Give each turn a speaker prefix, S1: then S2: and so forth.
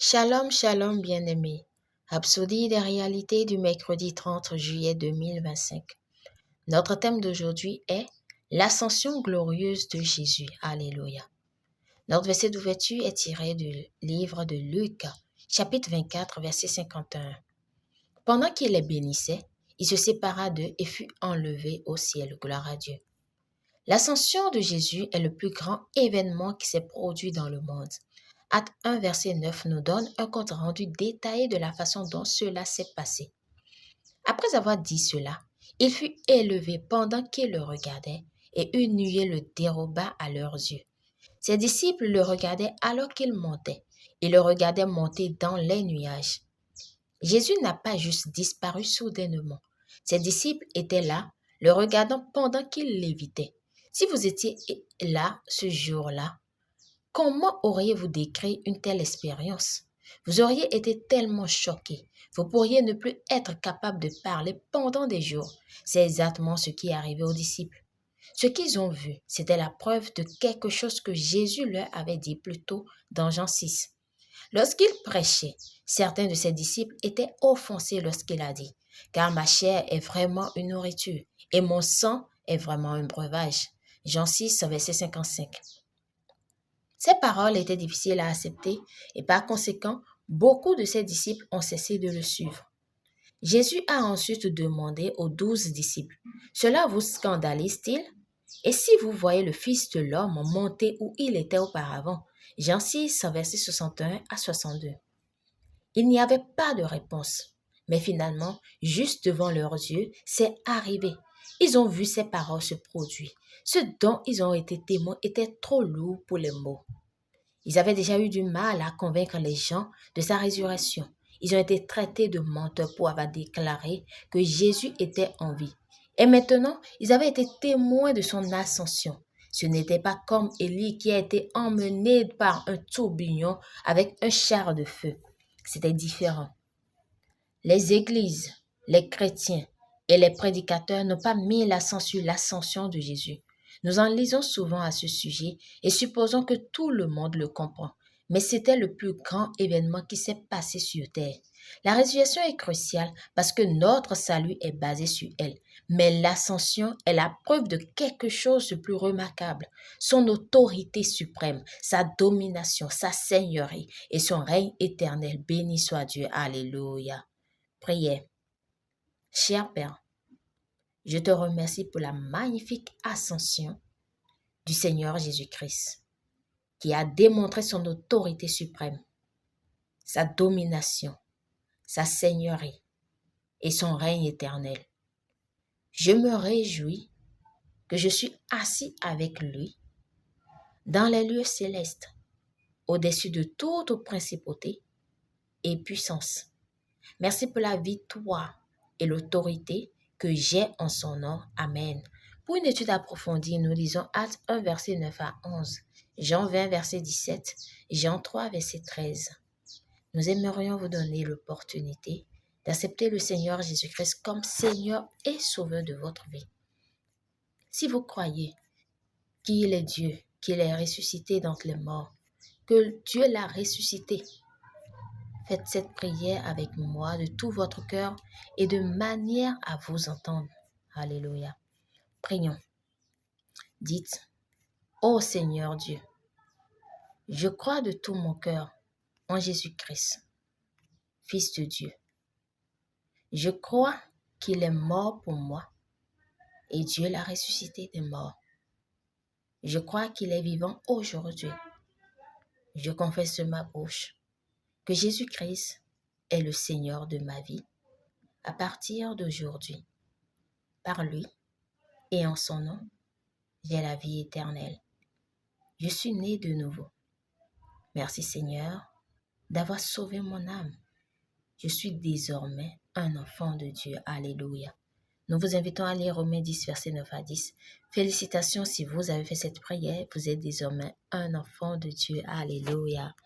S1: Shalom, shalom, bien-aimés. Rhapsodie des réalités du mercredi 30 juillet 2025. Notre thème d'aujourd'hui est l'ascension glorieuse de Jésus. Alléluia. Notre verset d'ouverture est tiré du livre de Luc, chapitre 24, verset 51. Pendant qu'il les bénissait, il se sépara d'eux et fut enlevé au ciel. Gloire à Dieu. L'ascension de Jésus est le plus grand événement qui s'est produit dans le monde. Acte 1, verset 9 nous donne un compte rendu détaillé de la façon dont cela s'est passé. Après avoir dit cela, il fut élevé pendant qu'ils le regardaient, et une nuée le déroba à leurs yeux. Ses disciples le regardaient alors qu'il montait, et le regardaient monter dans les nuages. Jésus n'a pas juste disparu soudainement. Ses disciples étaient là, le regardant pendant qu'il lévitait. Si vous étiez là ce jour-là, comment auriez-vous décrit une telle expérience? Vous auriez été tellement choqué. Vous pourriez ne plus être capable de parler pendant des jours. C'est exactement ce qui est arrivé aux disciples. Ce qu'ils ont vu, c'était la preuve de quelque chose que Jésus leur avait dit plus tôt dans Jean 6. Lorsqu'il prêchait, certains de ses disciples étaient offensés lorsqu'il a dit « Car ma chair est vraiment une nourriture et mon sang est vraiment un breuvage. » Jean 6, verset 55. Ces paroles étaient difficiles à accepter et par conséquent, beaucoup de ses disciples ont cessé de le suivre. Jésus a ensuite demandé aux 12 disciples, « Cela vous scandalise-t-il? Et si vous voyez le Fils de l'homme monter où il était auparavant ?» Jean 6, verset 61 à 62. Il n'y avait pas de réponse, mais finalement, juste devant leurs yeux, c'est arrivé. Ils ont vu ces paroles se produire. Ce dont ils ont été témoins était trop lourd pour les mots. Ils avaient déjà eu du mal à convaincre les gens de sa résurrection. Ils ont été traités de menteurs pour avoir déclaré que Jésus était en vie. Et maintenant, ils avaient été témoins de son ascension. Ce n'était pas comme Élie qui a été emmené par un tourbillon avec un char de feu. C'était différent. Les églises, les chrétiens et les prédicateurs n'ont pas mis l'accent sur l'ascension de Jésus. Nous en lisons souvent à ce sujet et supposons que tout le monde le comprend. Mais c'était le plus grand événement qui s'est passé sur terre. La résurrection est cruciale parce que notre salut est basé sur elle. Mais l'ascension est la preuve de quelque chose de plus remarquable. Son autorité suprême, sa domination, sa seigneurie et son règne éternel. Béni soit Dieu. Alléluia. Prière. Cher Père, je te remercie pour la magnifique ascension du Seigneur Jésus-Christ, qui a démontré son autorité suprême, sa domination, sa seigneurie et son règne éternel. Je me réjouis que je suis assis avec lui dans les lieux célestes, au-dessus de toute principauté et puissance. Merci pour la victoire et l'autorité que j'ai en son nom. Amen. Pour une étude approfondie, nous lisons Actes 1, verset 9 à 11, Jean 20, verset 17, Jean 3, verset 13. Nous aimerions vous donner l'opportunité d'accepter le Seigneur Jésus-Christ comme Seigneur et Sauveur de votre vie. Si vous croyez qu'il est Dieu, qu'il est ressuscité d'entre les morts, que Dieu l'a ressuscité, faites cette prière avec moi de tout votre cœur et de manière à vous entendre. Alléluia. Prions. Dites, ô Seigneur Dieu, je crois de tout mon cœur en Jésus-Christ, Fils de Dieu. Je crois qu'il est mort pour moi et Dieu l'a ressuscité des morts. Je crois qu'il est vivant aujourd'hui. Je confesse de ma bouche que Jésus-Christ est le Seigneur de ma vie à partir d'aujourd'hui. Par lui et en son nom, j'ai la vie éternelle. Je suis né de nouveau. Merci Seigneur d'avoir sauvé mon âme. Je suis désormais un enfant de Dieu. Alléluia. Nous vous invitons à lire Romains 10, versets 9 à 10. Félicitations si vous avez fait cette prière. Vous êtes désormais un enfant de Dieu. Alléluia.